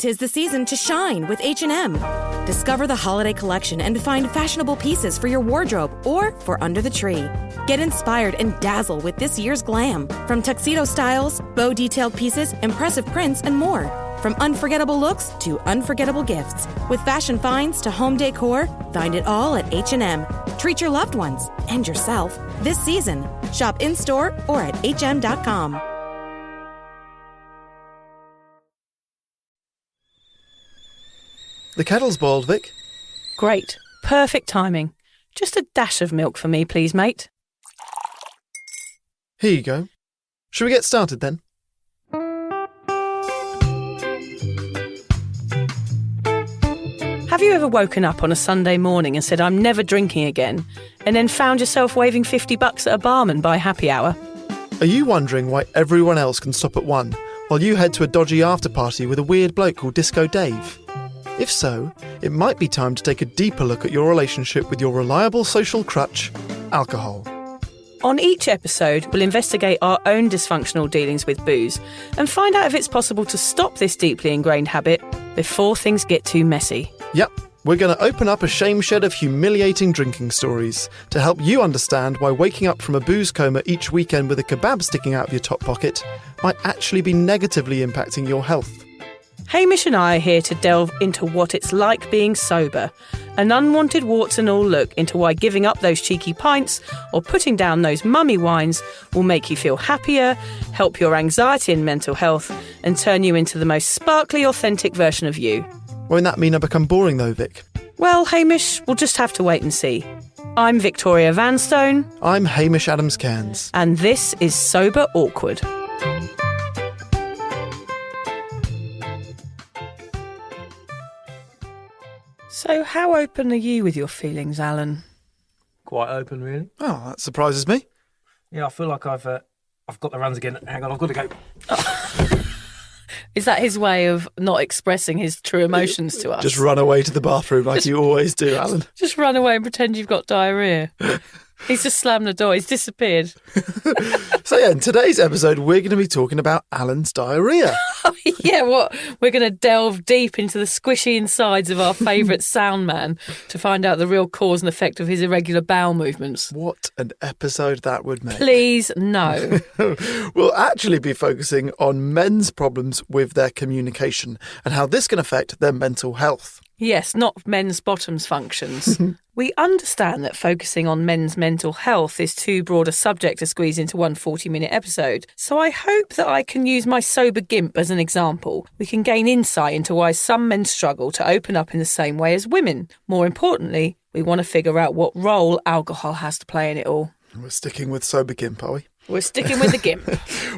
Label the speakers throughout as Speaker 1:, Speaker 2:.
Speaker 1: 'Tis the season to shine with H&M. Discover the holiday collection and find fashionable pieces for your wardrobe or for under the tree. Get inspired and dazzle with this year's glam. From tuxedo styles, bow detailed pieces, impressive prints, and more. From unforgettable looks to unforgettable gifts. With fashion finds to home decor, find it all at H&M. Treat your loved ones and yourself this season. Shop in-store or at hm.com.
Speaker 2: The kettle's boiled, Vic.
Speaker 3: Great. Perfect timing. Just a dash of milk for me, please, mate.
Speaker 2: Here you go. Shall we get started then?
Speaker 3: Have you ever woken up on a Sunday morning and said, I'm never drinking again, and then found yourself waving $50 at a barman by happy hour?
Speaker 2: Are you wondering why everyone else can stop at 1 while you head to a dodgy after-party with a weird bloke called Disco Dave? If so, it might be time to take a deeper look at your relationship with your reliable social crutch, alcohol.
Speaker 3: On each episode, we'll investigate our own dysfunctional dealings with booze and find out if it's possible to stop this deeply ingrained habit before things get too messy.
Speaker 2: Yep, we're going to open up a shame shed of humiliating drinking stories to help you understand why waking up from a booze coma each weekend with a kebab sticking out of your top pocket might actually be negatively impacting your health.
Speaker 3: Hamish and I are here to delve into what it's like being sober, an unwanted warts and all look into why giving up those cheeky pints or putting down those mummy wines will make you feel happier, help your anxiety and mental health, and turn you into the most sparkly, authentic version of you.
Speaker 2: Won't that mean I become boring though, Vic?
Speaker 3: Well, Hamish, we'll just have to wait and see. I'm Victoria Vanstone.
Speaker 2: I'm Hamish Adams-Cairns.
Speaker 3: And this is Sober Awkward. So how open are you with your feelings, Alan?
Speaker 4: Quite open, really.
Speaker 2: Oh, that surprises me.
Speaker 4: Yeah, I feel like I've got the runs again. Hang on, I've got to go.
Speaker 3: Is that his way of not expressing his true emotions to us?
Speaker 2: Just run away to the bathroom like you always do, Alan.
Speaker 3: Just run away and pretend you've got diarrhoea. He's just slammed the door. He's disappeared.
Speaker 2: So yeah, in today's episode, we're going to be talking about Alan's diarrhoea.
Speaker 3: Yeah, what? We're going to delve deep into the squishy insides of our favourite sound man to find out the real cause and effect of his irregular bowel movements.
Speaker 2: What an episode that would make.
Speaker 3: Please, no.
Speaker 2: We'll actually be focusing on men's problems with their communication and how this can affect their mental health.
Speaker 3: Yes, not men's bottoms functions. We understand that focusing on men's mental health is too broad a subject to squeeze into one 40-minute episode, so I hope that I can use my sober gimp as an example. We can gain insight into why some men struggle to open up in the same way as women. More importantly, we want to figure out what role alcohol has to play in it all.
Speaker 2: We're sticking with sober gimp, are we?
Speaker 3: We're sticking with the gimp.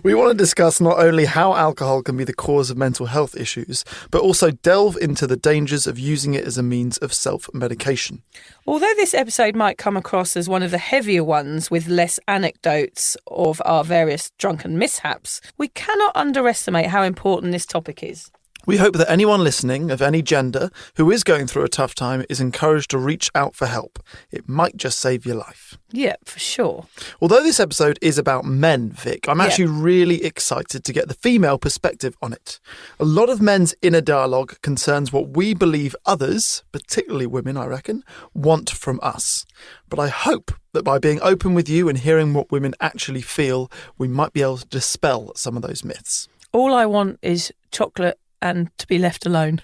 Speaker 2: We want to discuss not only how alcohol can be the cause of mental health issues, but also delve into the dangers of using it as a means of self-medication.
Speaker 3: Although this episode might come across as one of the heavier ones with less anecdotes of our various drunken mishaps, we cannot underestimate how important this topic is.
Speaker 2: We hope that anyone listening, of any gender, who is going through a tough time is encouraged to reach out for help. It might just save your life.
Speaker 3: Yeah, for sure.
Speaker 2: Although this episode is about men, Vic, I'm actually really excited to get the female perspective on it. A lot of men's inner dialogue concerns what we believe others, particularly women, I reckon, want from us. But I hope that by being open with you and hearing what women actually feel, we might be able to dispel some of those myths.
Speaker 3: All I want is chocolate and to be left alone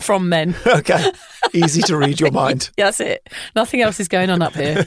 Speaker 3: from men.
Speaker 2: Okay, easy to read your mind.
Speaker 3: That's it. Nothing else is going on up here.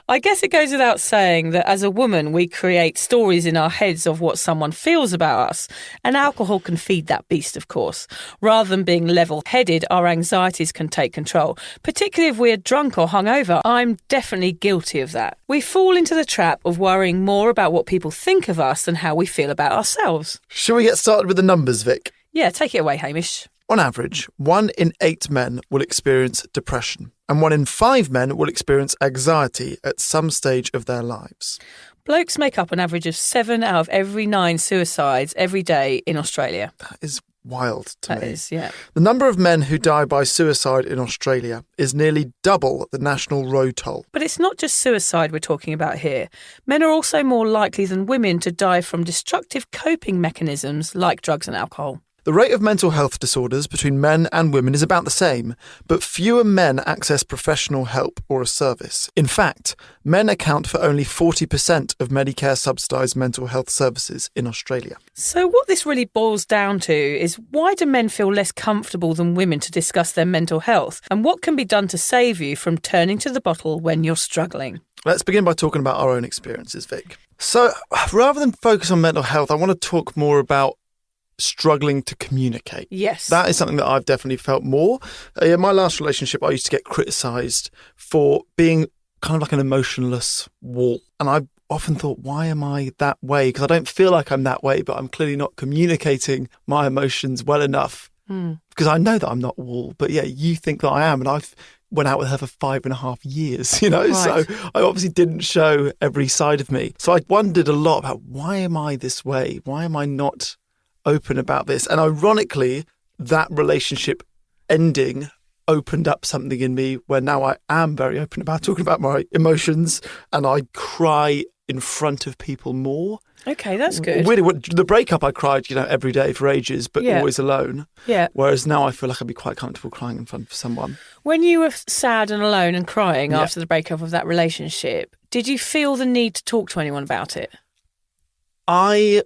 Speaker 3: I guess it goes without saying that as a woman, we create stories in our heads of what someone feels about us, and alcohol can feed that beast, of course. Rather than being level-headed, our anxieties can take control, particularly if we're drunk or hungover. I'm definitely guilty of that. We fall into the trap of worrying more about what people think of us than how we feel about ourselves.
Speaker 2: Shall we get started with the numbers, Vic?
Speaker 3: Yeah, take it away, Hamish.
Speaker 2: On average, 1 in 8 men will experience depression, and 1 in 5 men will experience anxiety at some stage of their lives.
Speaker 3: Blokes make up an average of 7 out of every 9 suicides every day in Australia.
Speaker 2: That is wild to me.
Speaker 3: That is, yeah.
Speaker 2: The number of men who die by suicide in Australia is nearly double the national road toll.
Speaker 3: But it's not just suicide we're talking about here. Men are also more likely than women to die from destructive coping mechanisms like drugs and alcohol.
Speaker 2: The rate of mental health disorders between men and women is about the same, but fewer men access professional help or a service. In fact, men account for only 40% of Medicare subsidised mental health services in Australia.
Speaker 3: So what this really boils down to is, why do men feel less comfortable than women to discuss their mental health? And what can be done to save you from turning to the bottle when you're struggling?
Speaker 2: Let's begin by talking about our own experiences, Vic. So rather than focus on mental health, I want to talk more about struggling to communicate.
Speaker 3: Yes.
Speaker 2: That is something that I've definitely felt more. In my last relationship, I used to get criticised for being kind of like an emotionless wall. And I often thought, why am I that way? Because I don't feel like I'm that way, but I'm clearly not communicating my emotions well enough. Because I know that I'm not a wall. But yeah, you think that I am. And I've went out with her for 5.5 years, Right. So I obviously didn't show every side of me. So I wondered a lot about, why am I this way? Why am I not open about this? And ironically, that relationship ending opened up something in me where now I am very open about talking about my emotions, and I cry in front of people more.
Speaker 3: Okay, that's good.
Speaker 2: Really, the breakup, I cried, every day for ages, but always alone.
Speaker 3: Yeah.
Speaker 2: Whereas now I feel like I'd be quite comfortable crying in front of someone.
Speaker 3: When you were sad and alone and crying after the breakup of that relationship, did you feel the need to talk to anyone about it?
Speaker 2: I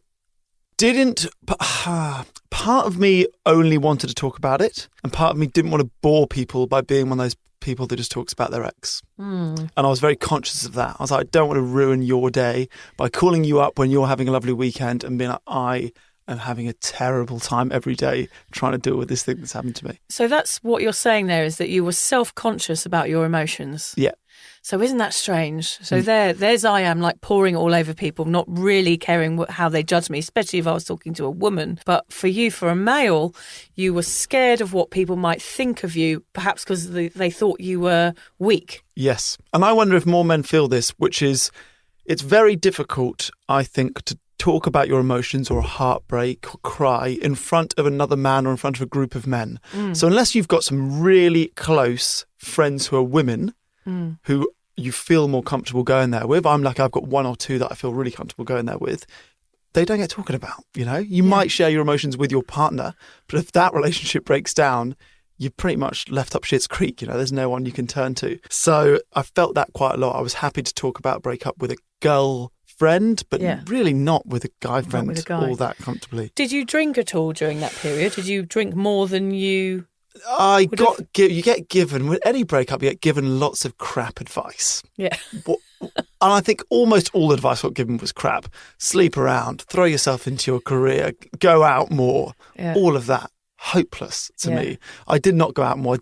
Speaker 2: didn't. Part of me only wanted to talk about it, and part of me didn't want to bore people by being one of those people that just talks about their ex. And I was very conscious of that. I was like, I don't want to ruin your day by calling you up when you're having a lovely weekend and being like, I am having a terrible time every day trying to deal with this thing that's happened to me.
Speaker 3: So that's what you're saying there, is that you were self-conscious about your emotions.
Speaker 2: Yeah.
Speaker 3: So isn't that strange? So there's I am, like pouring all over people, not really caring how they judge me, especially if I was talking to a woman. But for you, for a male, you were scared of what people might think of you, perhaps because they thought you were weak.
Speaker 2: Yes. And I wonder if more men feel this, which is, it's very difficult, I think, to talk about your emotions or heartbreak or cry in front of another man or in front of a group of men. So unless you've got some really close friends who are women, who you feel more comfortable going there with. I'm lucky, I've got one or two that I feel really comfortable going there with. They don't get talking about, You might share your emotions with your partner, but if that relationship breaks down, you're pretty much left up shit's creek, There's no one you can turn to. So I felt that quite a lot. I was happy to talk about breakup with a girlfriend, but really not with a guy friend all that comfortably.
Speaker 3: Did you drink at all during that period? Did you drink more than you...
Speaker 2: You get given, with any breakup, you get given lots of crap advice.
Speaker 3: Yeah.
Speaker 2: And I think almost all the advice I got given was crap. Sleep around, throw yourself into your career, go out more, all of that. Hopeless to me. I did not go out more. I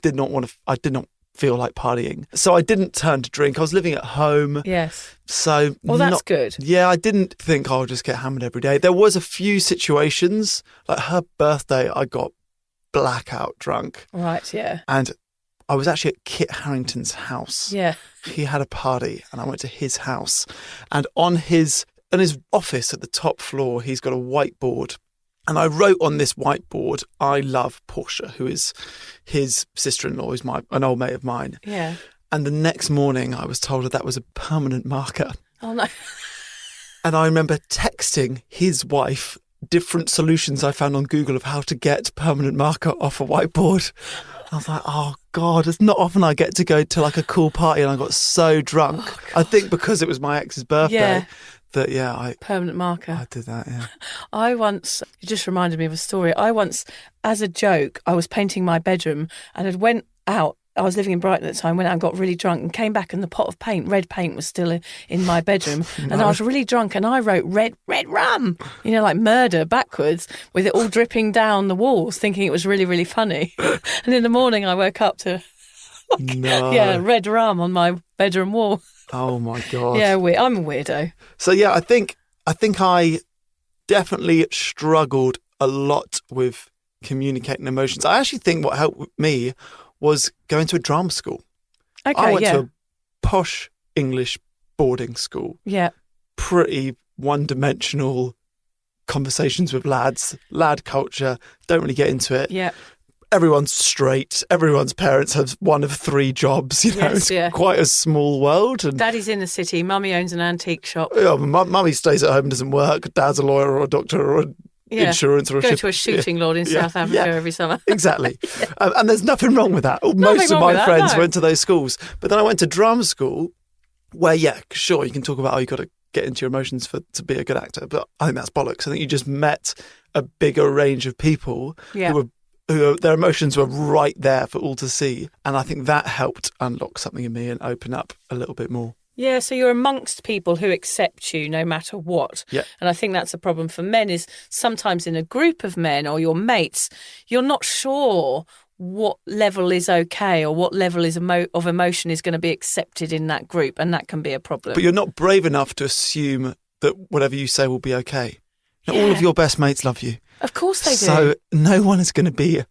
Speaker 2: did not feel like partying. So I didn't turn to drink. I was living at home.
Speaker 3: Yes.
Speaker 2: So
Speaker 3: that's good.
Speaker 2: Yeah, I didn't think I'll just get hammered every day. There was a few situations, like her birthday, I got blackout drunk.
Speaker 3: Right, yeah.
Speaker 2: And I was actually at Kit Harington's house.
Speaker 3: Yeah.
Speaker 2: He had a party and I went to his house. And in his office at the top floor, he's got a whiteboard. And I wrote on this whiteboard, I love Portia, who is his sister-in-law, who's an old mate of mine.
Speaker 3: Yeah.
Speaker 2: And the next morning I was told that was a permanent marker.
Speaker 3: Oh, no.
Speaker 2: And I remember texting his wife different solutions I found on Google of how to get permanent marker off a whiteboard. I was like, oh God, it's not often I get to go to like a cool party, and I got so drunk. Oh, I think because it was my ex's birthday that,
Speaker 3: permanent marker.
Speaker 2: I did that, yeah.
Speaker 3: You just reminded me of a story. I once, as a joke, I was painting my bedroom and had went out. I was living in Brighton at the time, went out and got really drunk and came back and the pot of paint, red paint, was still in my bedroom. And I was really drunk and I wrote red rum, like murder backwards, with it all dripping down the walls, thinking it was really, really funny. And in the morning I woke up to, red rum on my bedroom wall.
Speaker 2: Oh my God.
Speaker 3: Yeah, I'm a weirdo.
Speaker 2: So yeah, I think I definitely struggled a lot with communicating emotions. I actually think what helped me was going to a drama school.
Speaker 3: Okay,
Speaker 2: I went to a posh English boarding school.
Speaker 3: Yeah.
Speaker 2: Pretty one-dimensional conversations with lads, lad culture, don't really get into it.
Speaker 3: Yeah.
Speaker 2: Everyone's straight. Everyone's parents have one of 3 jobs. It's quite a small world. And
Speaker 3: Daddy's in the city. Mummy owns an antique shop.
Speaker 2: Mummy stays at home and doesn't work. Dad's a lawyer or a doctor or insurance or
Speaker 3: go to a shooting lodge in South Africa every summer.
Speaker 2: Exactly. And there's nothing wrong with that. Most of my friends went to those schools. But then I went to drama school where, sure, you can talk about, you've got to get into your emotions to be a good actor. But I think that's bollocks. I think you just met a bigger range of people who their emotions were right there for all to see. And I think that helped unlock something in me and open up a little bit more.
Speaker 3: Yeah, so you're amongst people who accept you no matter what.
Speaker 2: Yeah.
Speaker 3: And I think that's a problem for men is sometimes in a group of men or your mates, you're not sure what level is okay or what level is of emotion is going to be accepted in that group. And that can be a problem.
Speaker 2: But you're not brave enough to assume that whatever you say will be okay. All of your best mates love you.
Speaker 3: Of course they do.
Speaker 2: So no one is going to be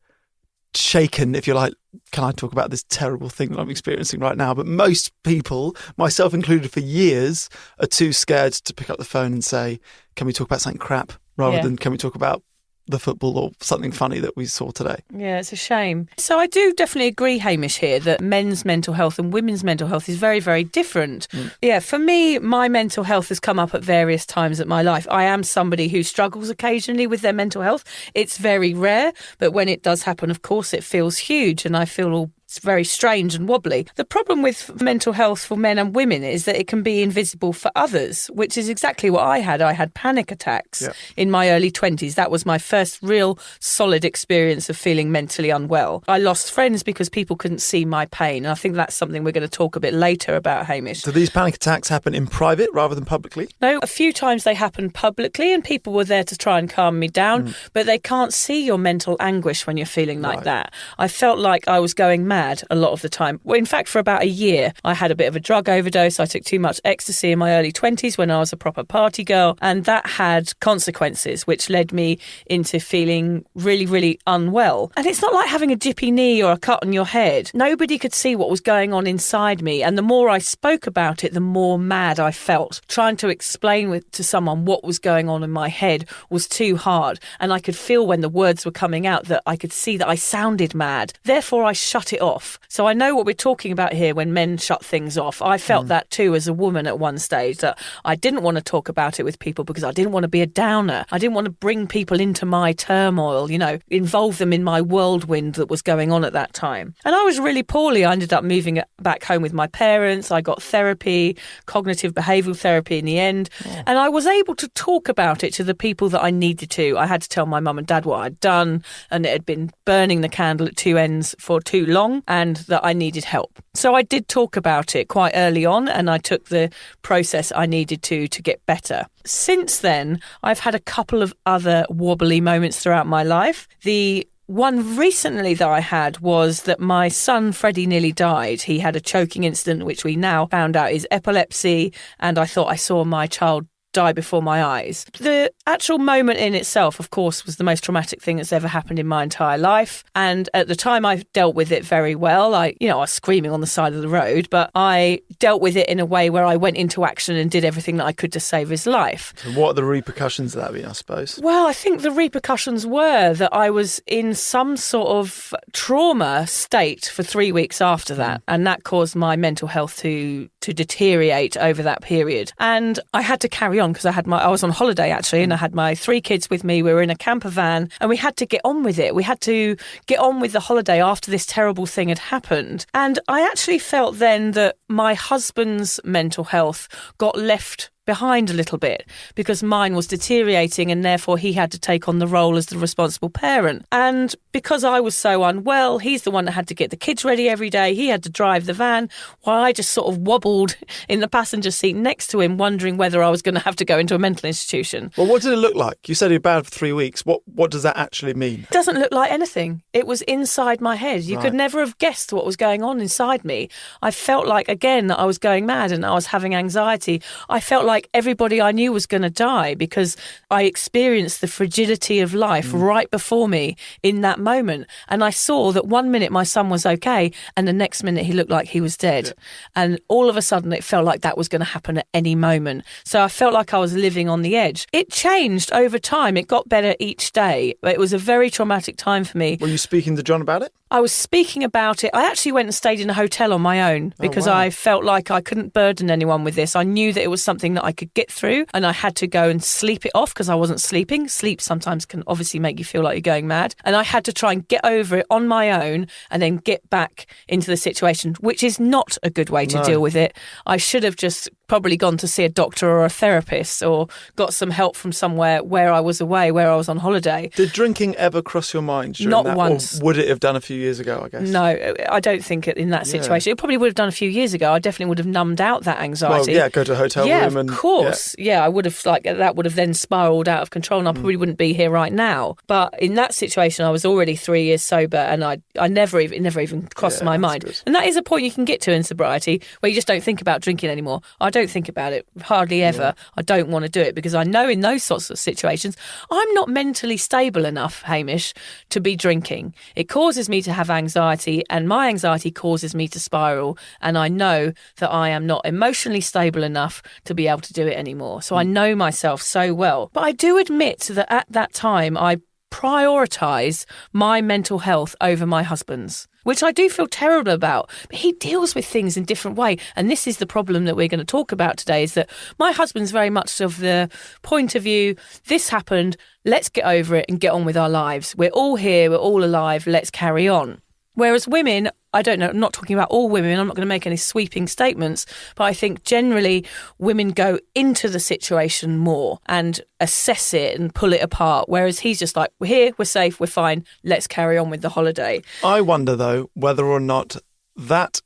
Speaker 2: shaken if you're like, can I talk about this terrible thing that I'm experiencing right now? But most people, myself included for years, are too scared to pick up the phone and say, can we talk about something crap rather than can we talk about the football or something funny that we saw today.
Speaker 3: Yeah, it's a shame. So I do definitely agree, Hamish, here that men's mental health and women's mental health is very, very different. Yeah, for me, my mental health has come up at various times in my life. I am somebody who struggles occasionally with their mental health. It's very rare, but when it does happen, of course, it feels huge and I feel all it's very strange and wobbly. The problem with mental health for men and women is that it can be invisible for others, which is exactly what I had. I had panic attacks in my early 20s. That was my first real solid experience of feeling mentally unwell. I lost friends because people couldn't see my pain. And I think that's something we're going to talk a bit later about, Hamish.
Speaker 2: Do these panic attacks happen in private rather than publicly?
Speaker 3: No, a few times they happened publicly and people were there to try and calm me down, but they can't see your mental anguish when you're feeling like that. I felt like I was going mad a lot of the time. Well, in fact, for about a year, I had a bit of a drug overdose. I took too much ecstasy in my early 20s when I was a proper party girl, and that had consequences, which led me into feeling really, really unwell. And it's not like having a jippy knee or a cut on your head. Nobody could see what was going on inside me, and the more I spoke about it, the more mad I felt. Trying to explain to someone what was going on in my head was too hard, and I could feel when the words were coming out that I could see that I sounded mad. Therefore, I shut it off. So I know what we're talking about here when men shut things off. I felt that too as a woman at one stage, that I didn't want to talk about it with people because I didn't want to be a downer. I didn't want to bring people into my turmoil, involve them in my whirlwind that was going on at that time. And I was really poorly. I ended up moving back home with my parents. I got therapy, cognitive behavioural therapy in the end. And I was able to talk about it to the people that I needed to. I had to tell my mum and dad what I'd done, and it had been burning the candle at two ends for too long, and that I needed help. So I did talk about it quite early on, and I took the process I needed to get better. Since then, I've had a couple of other wobbly moments throughout my life. The one recently that I had was that my son Freddie nearly died. He had a choking incident, which we now found out is epilepsy, and I thought I saw my child die before my eyes. The actual moment in itself, of course, was the most traumatic thing that's ever happened in my entire life. And at the time, I dealt with it very well. I was screaming on the side of the road, but I dealt with it in a way where I went into action and did everything that I could to save his life.
Speaker 2: So what are the repercussions of that be, I suppose?
Speaker 3: Well, I think the repercussions were that I was in some sort of trauma state for 3 weeks after that. And that caused my mental health to deteriorate over that period. And I had to carry on because I was on holiday actually, and I had my 3 kids with me. We were in a camper van and we had to get on with it. We had to get on with the holiday after this terrible thing had happened. And I actually felt then that my husband's mental health got left behind a little bit because mine was deteriorating, and therefore he had to take on the role as the responsible parent. And because I was so unwell, he's the one that had to get the kids ready every day. He had to drive the van while I just sort of wobbled in the passenger seat next to him, wondering whether I was going to have to go into a mental institution.
Speaker 2: Well, what did it look like? You said you're bad for 3 weeks. What does that actually mean?
Speaker 3: It doesn't look like anything. It was inside my head. You could never have guessed what was going on inside me. I felt like, again, that I was going mad and I was having anxiety. I felt like everybody I knew was going to die because I experienced the fragility of life right before me in that moment. And I saw that 1 minute my son was okay and the next minute he looked like he was dead. Yeah. And all of a sudden it felt like that was going to happen at any moment. So I felt like I was living on the edge. It changed over time. It got better each day. It was a very traumatic time for me.
Speaker 2: Were you speaking to John about it?
Speaker 3: I was speaking about it. I actually went and stayed in a hotel on my own because I felt like I couldn't burden anyone with this. I knew that it was something that I could get through, and I had to go and sleep it off because I wasn't sleeping. Sleep sometimes can obviously make you feel like you're going mad. And I had to try and get over it on my own and then get back into the situation, which is not a good way to deal with it. I should have just probably gone to see a doctor or a therapist or got some help from somewhere where I was away, where I was on holiday.
Speaker 2: Did drinking ever cross your mind during
Speaker 3: Not
Speaker 2: that?
Speaker 3: once.
Speaker 2: Or would it have done a few years ago, I guess?
Speaker 3: No, I don't think in that situation. It probably would have done a few years ago. I definitely would have numbed out that anxiety.
Speaker 2: Well, go to a hotel room.
Speaker 3: Of course. Yeah, I would have, that would have then spiralled out of control and I probably wouldn't be here right now. But in that situation, I was already 3 years sober and it never even crossed my mind.
Speaker 2: Good.
Speaker 3: And that is a point you can get to in sobriety where you just don't think about drinking anymore. I don't think about it hardly ever. Yeah. I don't want to do it because I know in those sorts of situations, I'm not mentally stable enough, Hamish, to be drinking. It causes me to have anxiety and my anxiety causes me to spiral. And I know that I am not emotionally stable enough to be able to do it anymore. So I know myself so well. But I do admit that at that time, I prioritise my mental health over my husband's, which I do feel terrible about. But he deals with things in a different way. And this is the problem that we're going to talk about today, is that my husband's very much of the point of view, this happened, let's get over it and get on with our lives. We're all here, we're all alive, let's carry on. Whereas women, I don't know, I'm not talking about all women, I'm not going to make any sweeping statements, but I think generally women go into the situation more and assess it and pull it apart, whereas he's just like, we're here, we're safe, we're fine, let's carry on with the holiday.
Speaker 2: I wonder, though, whether or not that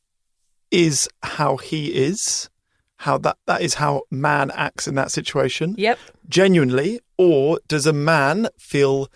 Speaker 2: is how he is, how that is how man acts in that situation.
Speaker 3: Yep.
Speaker 2: Genuinely, or does a man feel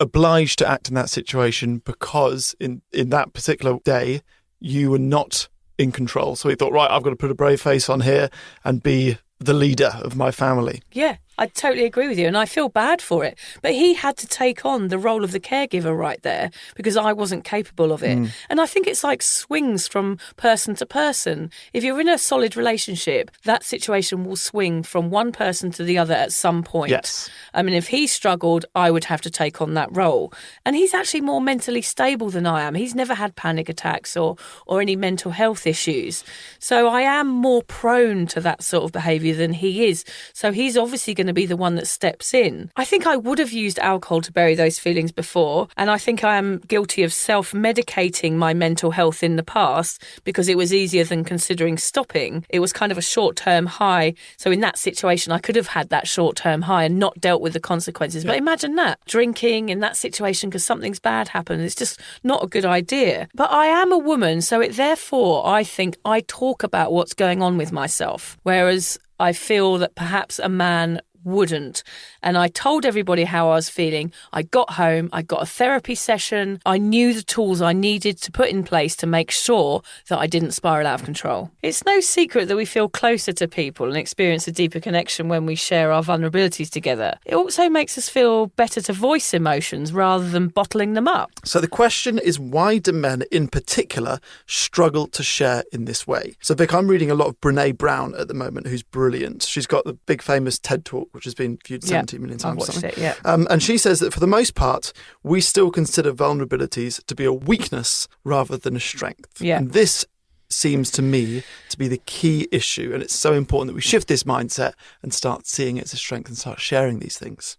Speaker 2: obliged to act in that situation because in that particular day you were not in control, so he thought, right, I've got to put a brave face on here and be the leader of my family.
Speaker 3: Yeah, I totally agree with you and I feel bad for it. But he had to take on the role of the caregiver right there because I wasn't capable of it. And I think it's like swings from person to person. If you're in a solid relationship, that situation will swing from one person to the other at some point.
Speaker 2: Yes.
Speaker 3: I mean, if he struggled, I would have to take on that role. And he's actually more mentally stable than I am. He's never had panic attacks or any mental health issues. So I am more prone to that sort of behaviour than he is. So he's obviously going to be the one that steps in. I think I would have used alcohol to bury those feelings before, and I think I am guilty of self-medicating my mental health in the past because it was easier than considering stopping. It was kind of a short-term high, so in that situation I could have had that short-term high and not dealt with the consequences. But imagine that, drinking in that situation because something's bad happened. It's just not a good idea. But I am a woman, so therefore I think I talk about what's going on with myself, whereas I feel that perhaps a man wouldn't. And I told everybody how I was feeling. I got home, I got a therapy session. I knew the tools I needed to put in place to make sure that I didn't spiral out of control. It's no secret that we feel closer to people and experience a deeper connection when we share our vulnerabilities together. It also makes us feel better to voice emotions rather than bottling them up.
Speaker 2: So the question is, why do men in particular struggle to share in this way? So Vic, I'm reading a lot of Brene Brown at the moment, who's brilliant. She's got the big famous TED Talk, which has been viewed 70 million times.
Speaker 3: I've watched it, yeah.
Speaker 2: And she says that for the most part, we still consider vulnerabilities to be a weakness rather than a strength.
Speaker 3: Yeah.
Speaker 2: And this seems to me to be the key issue. And it's so important that we shift this mindset and start seeing it as a strength and start sharing these things.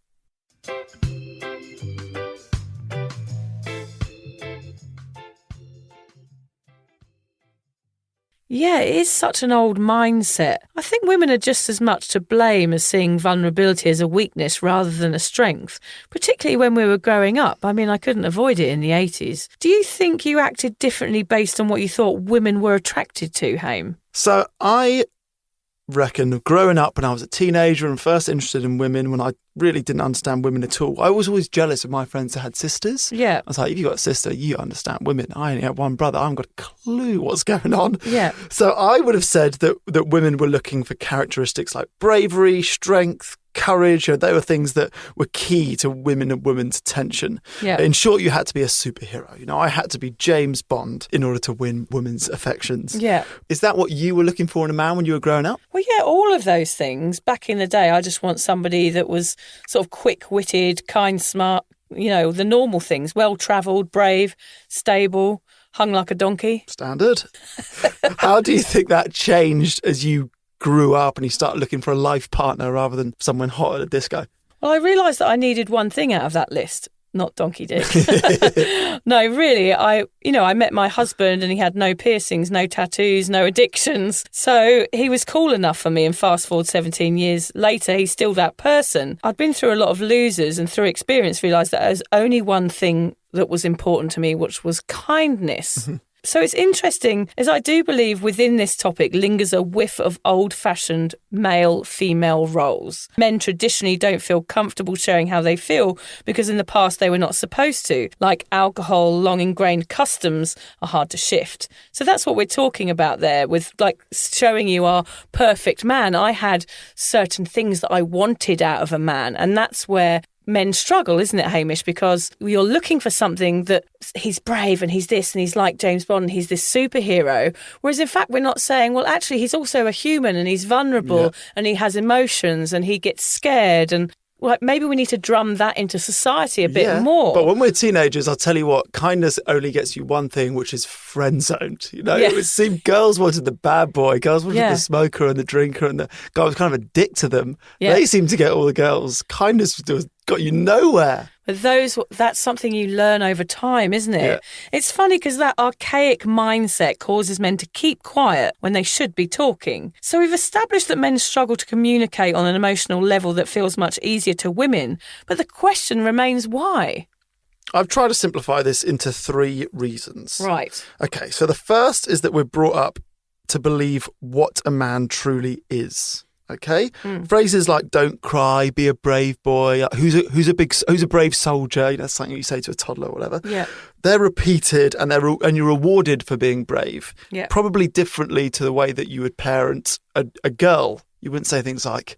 Speaker 3: Yeah, it is such an old mindset. I think women are just as much to blame as seeing vulnerability as a weakness rather than a strength, particularly when we were growing up. I mean, I couldn't avoid it in the 80s. Do you think you acted differently based on what you thought women were attracted to, Haim?
Speaker 2: So I reckon growing up when I was a teenager and first interested in women, when I really didn't understand women at all, I was always jealous of my friends that had sisters.
Speaker 3: Yeah.
Speaker 2: I was like, if you've got a sister, you understand women. I only have one brother. I haven't got a clue what's going on.
Speaker 3: Yeah.
Speaker 2: So I would have said that women were looking for characteristics like bravery, strength, courage. They were things that were key to women and women's attention.
Speaker 3: Yeah.
Speaker 2: In short, you had to be a superhero. I had to be James Bond in order to win women's affections.
Speaker 3: Yeah.
Speaker 2: Is that what you were looking for in a man when you were growing up?
Speaker 3: Well, yeah, all of those things. Back in the day, I just want somebody that was sort of quick-witted, kind, smart, the normal things. Well-travelled, brave, stable, hung like a donkey.
Speaker 2: Standard. How do you think that changed as you grew up and you started looking for a life partner rather than someone hot at a disco?
Speaker 3: Well, I realised that I needed one thing out of that list. Not donkey dick. No, really, I met my husband and he had no piercings, no tattoos, no addictions. So he was cool enough for me, and fast forward 17 years later, he's still that person. I'd been through a lot of losers and through experience realised that there's only one thing that was important to me, which was kindness. So it's interesting, as I do believe within this topic lingers a whiff of old-fashioned male-female roles. Men traditionally don't feel comfortable sharing how they feel because in the past they were not supposed to. Like alcohol, long-ingrained customs are hard to shift. So that's what we're talking about there with like showing you our perfect man. I had certain things that I wanted out of a man, and that's where men struggle, isn't it, Hamish? Because you're looking for something that he's brave and he's this and he's like James Bond and he's this superhero. Whereas in fact, we're not saying, well, actually, he's also a human and he's vulnerable and he has emotions and he gets scared. And like maybe we need to drum that into society a bit more.
Speaker 2: But when we're teenagers, I'll tell you what, kindness only gets you one thing, which is friend-zoned. It would seem girls wanted the bad boy, girls wanted the smoker and the drinker, and the guy was kind of a dick to them. Yeah. They seem to get all the girls. Kindness got you nowhere.
Speaker 3: But that's something you learn over time, isn't it? Yeah. It's funny because that archaic mindset causes men to keep quiet when they should be talking. So we've established that men struggle to communicate on an emotional level that feels much easier to women. But the question remains why?
Speaker 2: I've tried to simplify this into 3 reasons.
Speaker 3: Right. Okay,
Speaker 2: so the first is that we're brought up to believe what a man truly is. Okay, phrases like "don't cry," "be a brave boy," "who's a brave soldier." That's something you say to a toddler or whatever. Yeah, they're repeated and you're rewarded for being brave. Yeah, probably differently to the way that you would parent a girl. You wouldn't say things like,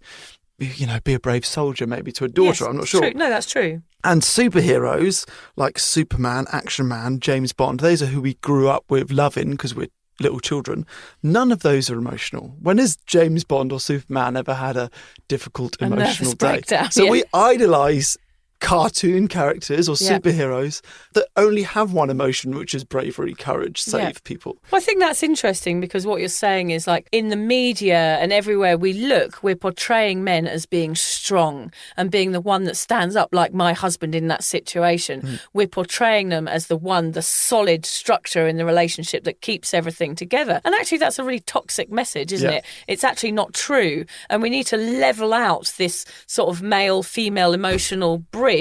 Speaker 2: "be a brave soldier," maybe to a daughter.
Speaker 3: Yes,
Speaker 2: I'm not sure.
Speaker 3: True. No, that's true.
Speaker 2: And superheroes like Superman, Action Man, James Bond. Those are who we grew up with loving because we're little children. None of those are emotional. When has James Bond or Superman ever had a difficult emotional day? So we idolise cartoon characters or superheroes that only have one emotion, which is bravery, courage, save people.
Speaker 3: Well, I think that's interesting because what you're saying is like in the media and everywhere we look, we're portraying men as being strong and being the one that stands up, like my husband in that situation. We're portraying them as the solid structure in the relationship that keeps everything together. And actually that's a really toxic message, isn't it? It's actually not true. And we need to level out this sort of male-female emotional bridge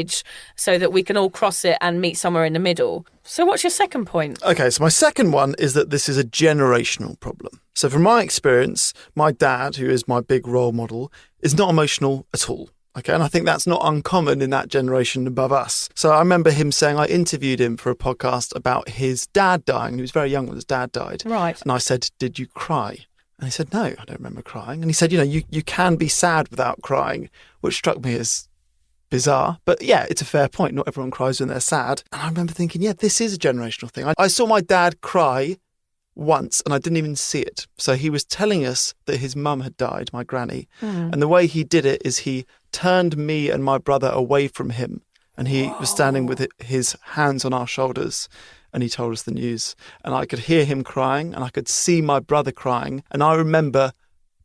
Speaker 3: so that we can all cross it and meet somewhere in the middle. So what's your second point?
Speaker 2: Okay, so my second one is that this is a generational problem. So from my experience, my dad, who is my big role model, is not emotional at all. Okay, and I think that's not uncommon in that generation above us. So I remember him saying, I interviewed him for a podcast about his dad dying. He was very young when his dad died.
Speaker 3: Right.
Speaker 2: And I said, did you cry? And he said, no, I don't remember crying. And he said, you can be sad without crying, which struck me as bizarre. But yeah, it's a fair point. Not everyone cries when they're sad. And I remember thinking, this is a generational thing. I saw my dad cry once and I didn't even see it. So he was telling us that his mum had died, my granny. And the way he did it is he turned me and my brother away from him. And he was standing with his hands on our shoulders. And he told us the news. And I could hear him crying and I could see my brother crying. And I remember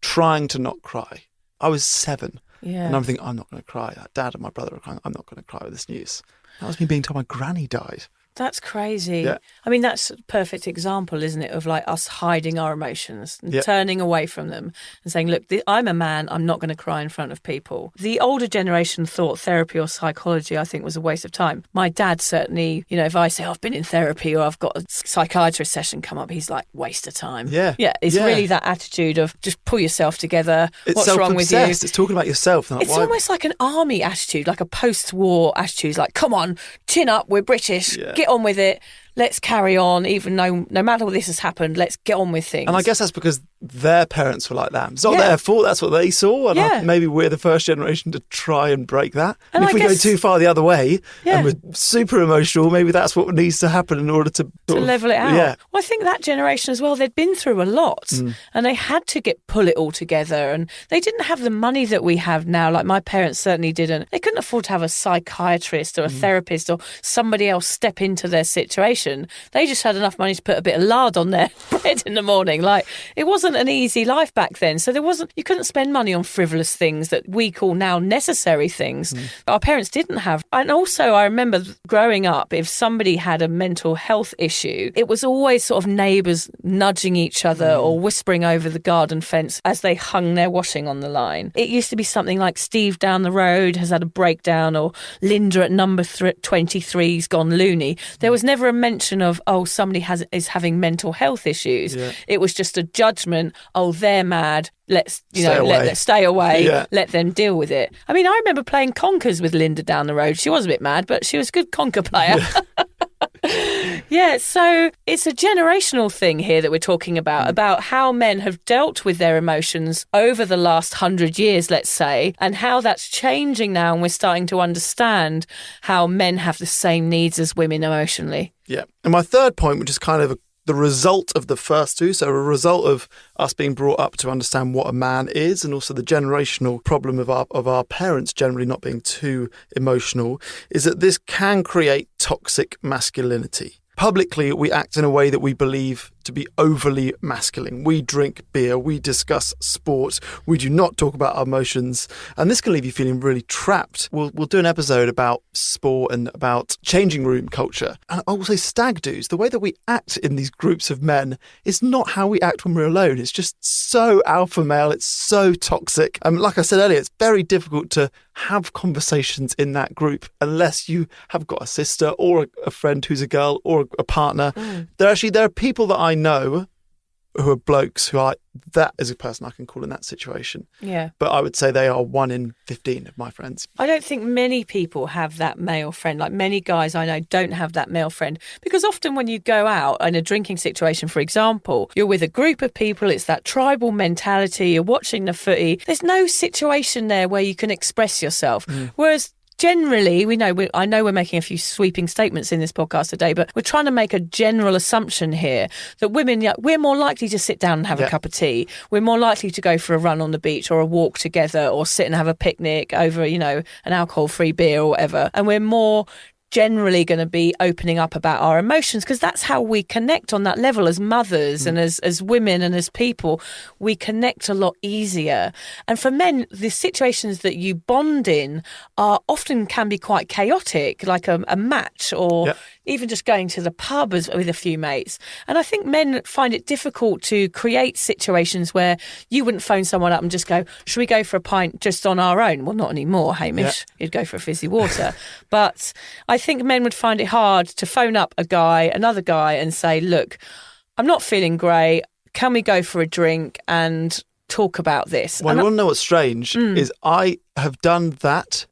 Speaker 2: trying to not cry. I was 7. Yeah. And I'm thinking, I'm not going to cry. Dad and my brother are crying. I'm not going to cry with this news. That was me being told my granny died.
Speaker 3: That's crazy.
Speaker 2: Yeah.
Speaker 3: I mean, that's a perfect example, isn't it, of like us hiding our emotions and turning away from them and saying, look, I'm a man, I'm not going to cry in front of people. The older generation thought therapy or psychology, I think, was a waste of time. My dad certainly, if I say I've been in therapy or I've got a psychiatrist session come up, he's like, waste of time.
Speaker 2: Yeah.
Speaker 3: Yeah, it's really that attitude of just pull yourself together. What's wrong with you?
Speaker 2: It's talking about yourself.
Speaker 3: It's almost like an army attitude, like a post-war attitude. Like, come on, chin up, we're British, get on with it. let's carry on, even though no matter what this has happened, let's get on with things.
Speaker 2: And I guess that's because their parents were like that. It's not their fault, that's what they saw. And maybe we're the first generation to try and break that. And if we go too far the other way and we're super emotional, maybe that's what needs to happen in order to
Speaker 3: level it out.
Speaker 2: Yeah.
Speaker 3: Well, I think that generation as well, they'd been through a lot and they had to pull it all together, and they didn't have the money that we have now. Like my parents certainly didn't. They couldn't afford to have a psychiatrist or a therapist or somebody else step into their situation. They just had enough money to put a bit of lard on their bread in the morning. Like, it wasn't an easy life back then. So you couldn't spend money on frivolous things that we call now necessary things. Our parents didn't have. And also I remember growing up, if somebody had a mental health issue, it was always sort of neighbours nudging each other or whispering over the garden fence as they hung their washing on the line. It used to be something like Steve down the road has had a breakdown, or Linda at number 23's gone loony. There was never a mention of, somebody is having mental health issues. Yeah. It was just a judgment, they're mad, let's stay away, let them deal with it. I mean, I remember playing conkers with Linda down the road. She was a bit mad, but she was a good conker player. So it's a generational thing here that we're talking about how men have dealt with their emotions over the last 100 years, let's say, and how that's changing now, and we're starting to understand how men have the same needs as women emotionally. Yeah.
Speaker 2: And my third point, which is kind of the result of the first two, so a result of us being brought up to understand what a man is, and also the generational problem of our parents generally not being too emotional, is that this can create toxic masculinity. Publicly, we act in a way that we believe to be overly masculine. We drink beer, we discuss sport, we do not talk about our emotions, and this can leave you feeling really trapped. We'll do an episode about sport and about changing room culture, and also stag do's. The way that we act in these groups of men is not how we act when we're alone. It's just so alpha male, it's so toxic. Like I said earlier, it's very difficult to have conversations in that group unless you have got a sister or a friend who's a girl or a partner. There are people that I know who are blokes who that is a person I can call in that situation. Yeah. But I would say they are 1 in 15 of my friends.
Speaker 3: I don't think many people have that male friend. Like, many guys I know don't have that male friend, because often when you go out in a drinking situation, for example, you're with a group of people, it's that tribal mentality, you're watching the footy. There's no situation there where you can express yourself. Whereas generally, I know we're making a few sweeping statements in this podcast today, but we're trying to make a general assumption here that women, we're more likely to sit down and have a cup of tea. We're more likely to go for a run on the beach or a walk together, or sit and have a picnic over, an alcohol-free beer or whatever. And we're more generally going to be opening up about our emotions, because that's how we connect on that level as mothers and as women and as people. We connect a lot easier. And for men, the situations that you bond in often can be quite chaotic, like a match, or even just going to the pub with a few mates. And I think men find it difficult to create situations where you wouldn't phone someone up and just go, should we go for a pint just on our own? Well, not anymore, Hamish. You'd go for a fizzy water. But I think men would find it hard to phone up another guy and say, look, I'm not feeling great. Can we go for a drink and talk about this?
Speaker 2: Well, you want to know what's strange is I have done that,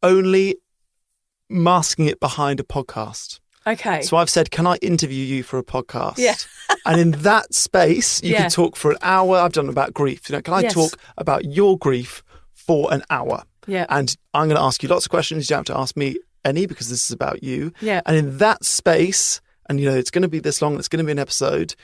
Speaker 2: only masking it behind a podcast.
Speaker 3: Okay.
Speaker 2: So I've said, can I interview you for a podcast?
Speaker 3: Yeah.
Speaker 2: And in that space, you can talk for an hour. I've done about grief. Can I talk about your grief for an hour?
Speaker 3: Yeah.
Speaker 2: And I'm going to ask you lots of questions. You don't have to ask me any, because this is about you.
Speaker 3: Yeah.
Speaker 2: And in that space, and it's going to be this long, it's going to be an episode,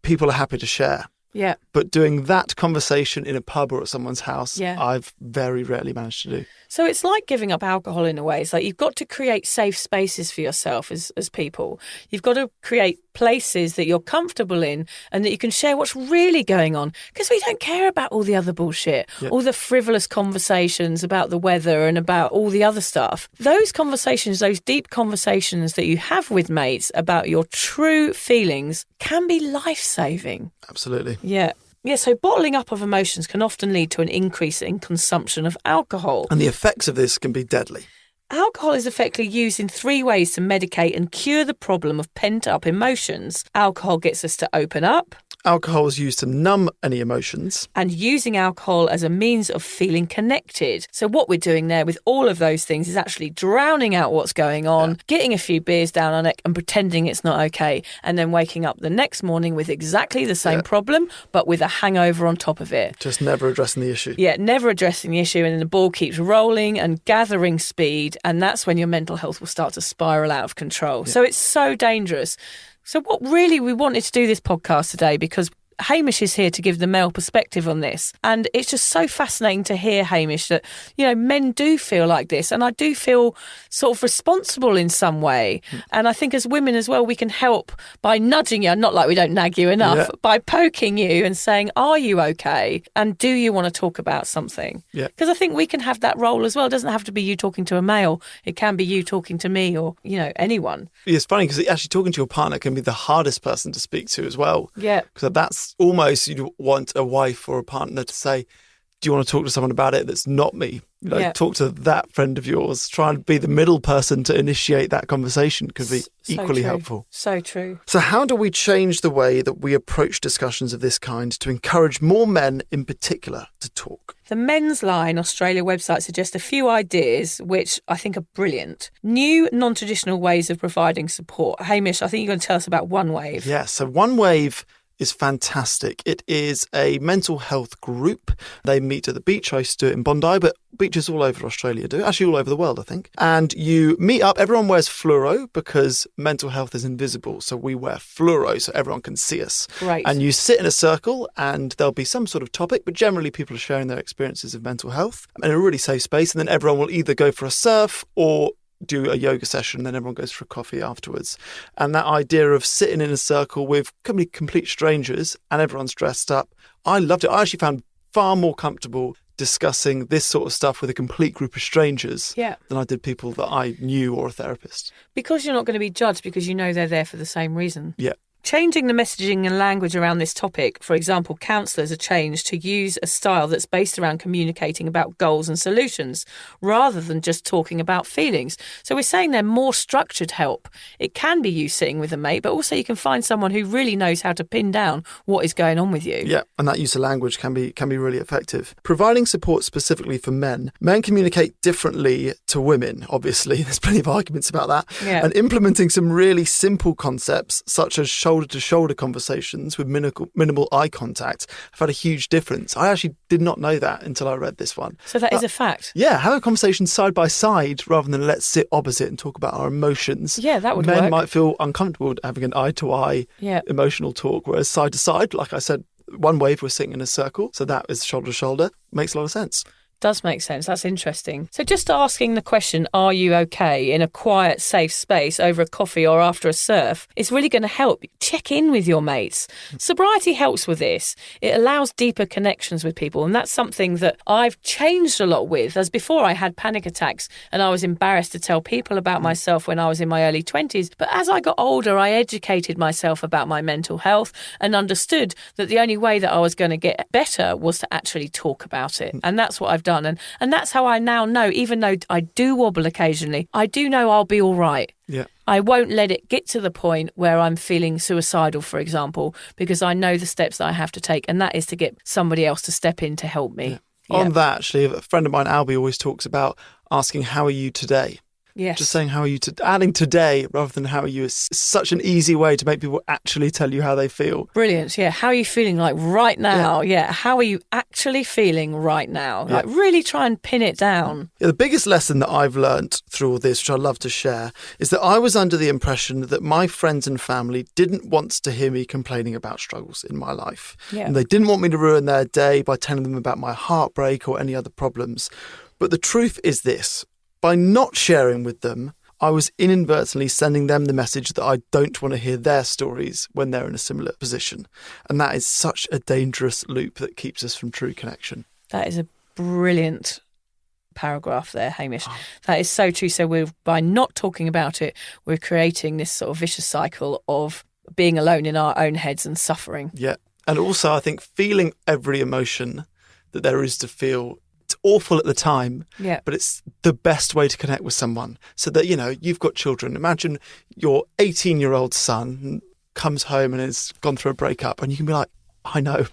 Speaker 2: people are happy to share.
Speaker 3: Yeah.
Speaker 2: But doing that conversation in a pub or at someone's house, I've very rarely managed to do.
Speaker 3: So it's like giving up alcohol in a way. It's like you've got to create safe spaces for yourself as people. You've got to create places that you're comfortable in and that you can share what's really going on, because we don't care about all the other bullshit, all the frivolous conversations about the weather and about all the other stuff. Those conversations, those deep conversations that you have with mates about your true feelings can be life-saving.
Speaker 2: Absolutely.
Speaker 3: Yeah. Yeah, so bottling up of emotions can often lead to an increase in consumption of alcohol.
Speaker 2: And the effects of this can be deadly.
Speaker 3: Alcohol is effectively used in 3 ways to medicate and cure the problem of pent-up emotions. Alcohol gets us to open up.
Speaker 2: Alcohol is used to numb any emotions.
Speaker 3: And using alcohol as a means of feeling connected. So what we're doing there with all of those things is actually drowning out what's going on, getting a few beers down our neck and pretending it's not okay, and then waking up the next morning with exactly the same problem, but with a hangover on top of it.
Speaker 2: Just never addressing the issue.
Speaker 3: Yeah, never addressing the issue, and then the ball keeps rolling and gathering speed, and that's when your mental health will start to spiral out of control. So it's so dangerous. So what really we wanted to do this podcast today, because Hamish is here to give the male perspective on this. And it's just so fascinating to hear, Hamish, that, you know, men do feel like this. And I do feel sort of responsible in some way. And I think as women as well, we can help by nudging you, not like we don't nag you enough, by poking you and saying, are you okay? And do you want to talk about something? Because I think we can have that role as well. It doesn't have to be you talking to a male. It can be you talking to me or, you know, anyone.
Speaker 2: It's funny because actually talking to your partner can be the hardest person to speak to as well.
Speaker 3: Yeah.
Speaker 2: Because that's almost, you'd want a wife or a partner to say, do you want to talk to someone about it that's not me? You know, talk to that friend of yours. Try and be the middle person to initiate that conversation could be equally helpful.
Speaker 3: So true.
Speaker 2: So how do we change the way that we approach discussions of this kind to encourage more men in particular to talk?
Speaker 3: The Men's Line Australia website suggests a few ideas which I think are brilliant. New non-traditional ways of providing support. Hamish, I think you're going to tell us about One Wave.
Speaker 2: Yeah, so One Wave is fantastic. It is a mental health group. They meet at the beach. I used to do it in Bondi, but beaches all over Australia do. Actually, all over the world, I think. And you meet up. Everyone wears fluoro because mental health is invisible. So we wear fluoro so everyone can see us.
Speaker 3: Great.
Speaker 2: And you sit in a circle and there'll be some sort of topic, but generally people are sharing their experiences of mental health in a really safe space. And then everyone will either go for a surf or do a yoga session, and then everyone goes for a coffee afterwards. And that idea of sitting in a circle with complete strangers and everyone's dressed up, I loved it. I actually found far more comfortable discussing this sort of stuff with a complete group of strangers than I did people that I knew or a therapist.
Speaker 3: Because you're not going to be judged because you know they're there for the same reason.
Speaker 2: Yeah.
Speaker 3: Changing the messaging and language around this topic. For example, counsellors are changed to use a style that's based around communicating about goals and solutions rather than just talking about feelings. So we're saying they're more structured help. It can be you sitting with a mate, but also you can find someone who really knows how to pin down what is going on with you.
Speaker 2: Yeah, and that use of language can be really effective. Providing support specifically for men. Men communicate differently to women, obviously. There's plenty of arguments about that.
Speaker 3: Yeah.
Speaker 2: And implementing some really simple concepts such as shoulder-to-shoulder conversations with minimal eye contact have had a huge difference. I actually did not know that until I read this one.
Speaker 3: So that is a fact.
Speaker 2: Yeah, have a conversation side by side rather than let's sit opposite and talk about our emotions.
Speaker 3: Yeah, that would work.
Speaker 2: Men might feel uncomfortable having an eye-to-eye emotional talk, whereas side-to-side, like I said, One Wave, we're sitting in a circle, so that is shoulder-to-shoulder. Makes a lot of sense.
Speaker 3: Does make sense. That's interesting. So just asking the question, are you okay, in a quiet, safe space over a coffee or after a surf is really going to help. Check in with your mates. Sobriety helps with this. It allows deeper connections with people. And that's something that I've changed a lot with. As before, I had panic attacks and I was embarrassed to tell people about myself when I was in my early 20s. But as I got older, I educated myself about my mental health and understood that the only way that I was going to get better was to actually talk about it. And that's what I've done. And that's how I now know, even though I do wobble occasionally, I do know I'll be all right.
Speaker 2: Yeah.
Speaker 3: I won't let it get to the point where I'm feeling suicidal, for example, because I know the steps that I have to take, and that is to get somebody else to step in to help me.
Speaker 2: Yeah. On that, actually, a friend of mine, Albie, always talks about asking, how are you today?
Speaker 3: Yes.
Speaker 2: Just saying, how are you? Adding today rather than how are you is such an easy way to make people actually tell you how they feel.
Speaker 3: Brilliant. Yeah. How are you feeling like right now? Yeah. How are you actually feeling right now? Like really try and pin it down.
Speaker 2: Yeah, the biggest lesson that I've learnt through all this, which I love to share, is that I was under the impression that my friends and family didn't want to hear me complaining about struggles in my life.
Speaker 3: Yeah.
Speaker 2: And they didn't want me to ruin their day by telling them about my heartbreak or any other problems. But the truth is this. By not sharing with them, I was inadvertently sending them the message that I don't want to hear their stories when they're in a similar position. And that is such a dangerous loop that keeps us from true connection.
Speaker 3: That is a brilliant paragraph there, Hamish. That is so true. So by not talking about it, we're creating this sort of vicious cycle of being alone in our own heads and suffering.
Speaker 2: Yeah. And also, I think feeling every emotion that there is to feel, it's awful at the time, but it's the best way to connect with someone. So that, you know, you've got children. Imagine your 18-year-old son, comes home and has gone through a breakup, and you can be like, I know,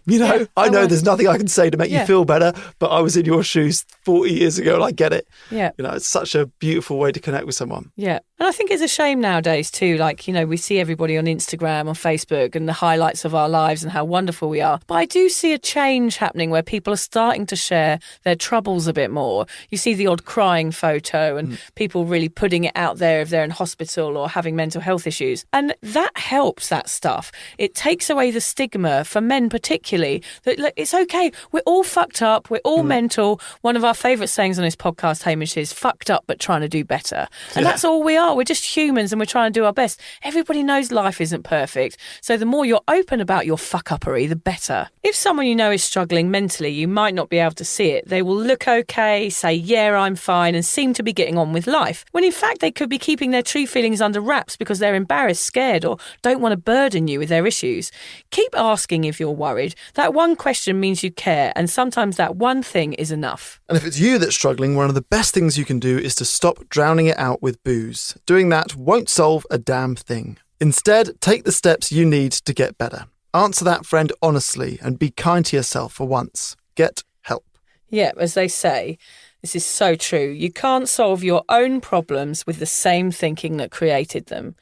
Speaker 2: I know there's nothing I can say to make you feel better, but I was in your shoes 40 years ago and I get it.
Speaker 3: Yeah.
Speaker 2: It's such a beautiful way to connect with someone.
Speaker 3: Yeah. And I think it's a shame nowadays too, like, we see everybody on Instagram, on Facebook and the highlights of our lives and how wonderful we are. But I do see a change happening where people are starting to share their troubles a bit more. You see the odd crying photo and people really putting it out there if they're in hospital or having mental health issues. And that helps, that stuff. It takes away the stigma for men particularly, that look, it's okay. We're all fucked up. We're all mental. One of our favourite sayings on this podcast, Hamish, is fucked up but trying to do better. And that's all we are. We're just humans and we're trying to do our best. Everybody knows life isn't perfect. So the more you're open about your fuck-uppery, the better. If someone you know is struggling mentally, you might not be able to see it. They will look okay, say, yeah, I'm fine, and seem to be getting on with life. When in fact, they could be keeping their true feelings under wraps because they're embarrassed, scared, or don't want to burden you with their issues. Keep asking if you're worried. That one question means you care, and sometimes that one thing is enough.
Speaker 2: And if it's you that's struggling, one of the best things you can do is to stop drowning it out with booze. Doing that won't solve a damn thing. Instead, take the steps you need to get better. Answer that friend honestly and be kind to yourself for once. Get help.
Speaker 3: Yeah, as they say, this is so true. You can't solve your own problems with the same thinking that created them.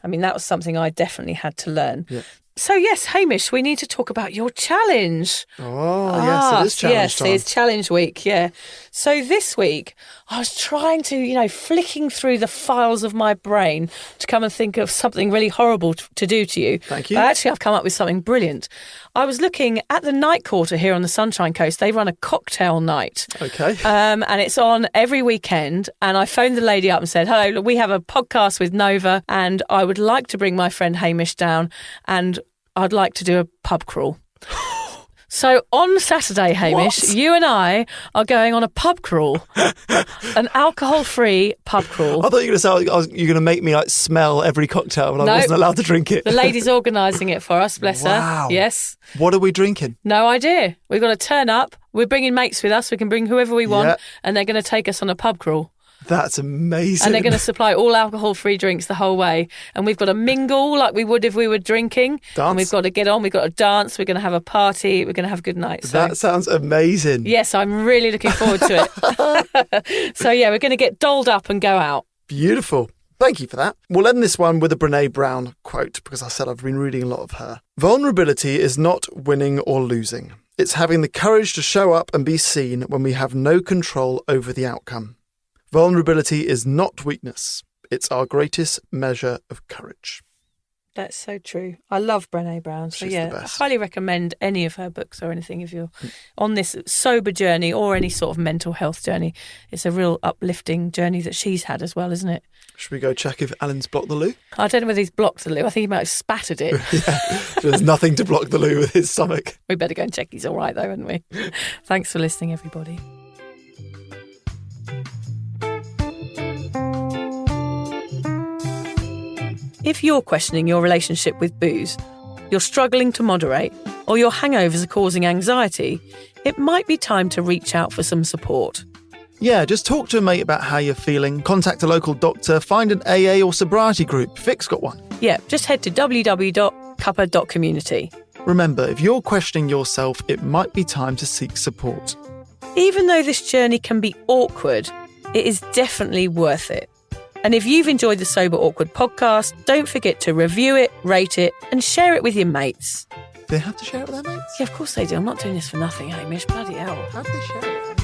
Speaker 3: I mean, that was something I definitely had to learn. Yeah. So yes, Hamish, we need to talk about your challenge.
Speaker 2: Oh, yes, it is challenge time.
Speaker 3: Yes, it's challenge week, yeah. So this week, I was trying to, flicking through the files of my brain to come and think of something really horrible to do to you.
Speaker 2: Thank you.
Speaker 3: But actually, I've come up with something brilliant. I was looking at the Night Quarter here on the Sunshine Coast. They run a cocktail night.
Speaker 2: Okay.
Speaker 3: And it's on every weekend. And I phoned the lady up and said, hello, look, we have a podcast with Nova and I would like to bring my friend Hamish down and I'd like to do a pub crawl. So on Saturday, Hamish, you and I are going on a pub crawl, an alcohol-free pub crawl.
Speaker 2: I thought you were going to say you're going to make me smell every cocktail when I wasn't allowed to drink it.
Speaker 3: The lady's organising it for us, bless
Speaker 2: Wow.
Speaker 3: her. Yes.
Speaker 2: What are we drinking?
Speaker 3: No idea. We've got to turn up. We're bringing mates with us. We can bring whoever we want,
Speaker 2: Yeah.
Speaker 3: and they're going to take us on a pub crawl.
Speaker 2: That's amazing.
Speaker 3: And they're going to supply all alcohol-free drinks the whole way. And we've got to mingle like we would if we were drinking.
Speaker 2: Dance.
Speaker 3: And we've got to get on. We've got to dance. We're going to have a party. We're going to have a good night. So,
Speaker 2: that sounds amazing.
Speaker 3: yes, I'm really looking forward to it. So, yeah, we're going to get dolled up and go out.
Speaker 2: Beautiful. Thank you for that. We'll end this one with a Brene Brown quote because I said I've been reading a lot of her. Vulnerability is not winning or losing. It's having the courage to show up and be seen when we have no control over the outcome. Vulnerability is not weakness. It's our greatest measure of courage.
Speaker 3: That's so true. I love Brene Brown. So
Speaker 2: She's
Speaker 3: yeah,
Speaker 2: the best.
Speaker 3: I highly recommend any of her books or anything if you're on this sober journey or any sort of mental health journey. It's a real uplifting journey that she's had as well, isn't it?
Speaker 2: Should we go check if Alan's blocked the loo?
Speaker 3: I don't know whether he's blocked the loo. I think he might have spat at it.
Speaker 2: Yeah, there's nothing to block the loo with his stomach.
Speaker 3: We better go and check he's all right though, hadn't we? Thanks for listening, everybody. If you're questioning your relationship with booze, you're struggling to moderate, or your hangovers are causing anxiety, it might be time to reach out for some support.
Speaker 2: Yeah, just talk to a mate about how you're feeling, contact a local doctor, find an AA or sobriety group. Vic's got one.
Speaker 3: Yeah, just head to www.cuppa.community.
Speaker 2: Remember, if you're questioning yourself, it might be time to seek support.
Speaker 3: Even though this journey can be awkward, it is definitely worth it. And if you've enjoyed the Sober Awkward podcast, don't forget to review it, rate it, and share it with your mates.
Speaker 2: Do they have to share it with their mates?
Speaker 3: Yeah, of course they do. I'm not doing this for nothing, Hamish. Bloody hell.
Speaker 2: How do they share it?